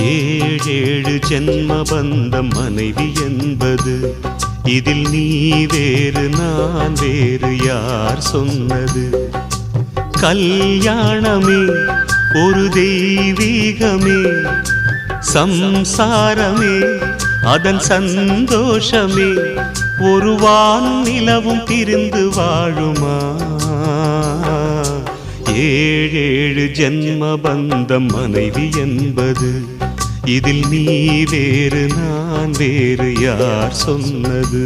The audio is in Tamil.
ஏழேழு ஜென்ம பந்தம் மனைவி என்பது, இதில் நீ வேறு நான் வேறு யார் சொன்னது? கல்யாணமே ஒரு தெய்வீகமே, சம்சாரமே அதன் சந்தோஷமே, ஒரு வான் நிலவும் பிரிந்து வாழுமா? ஏழேழு ஜென்ம பந்தம் மனைவி என்பது, இதில் நீ வேறு நான் வேறு யார் சொன்னது?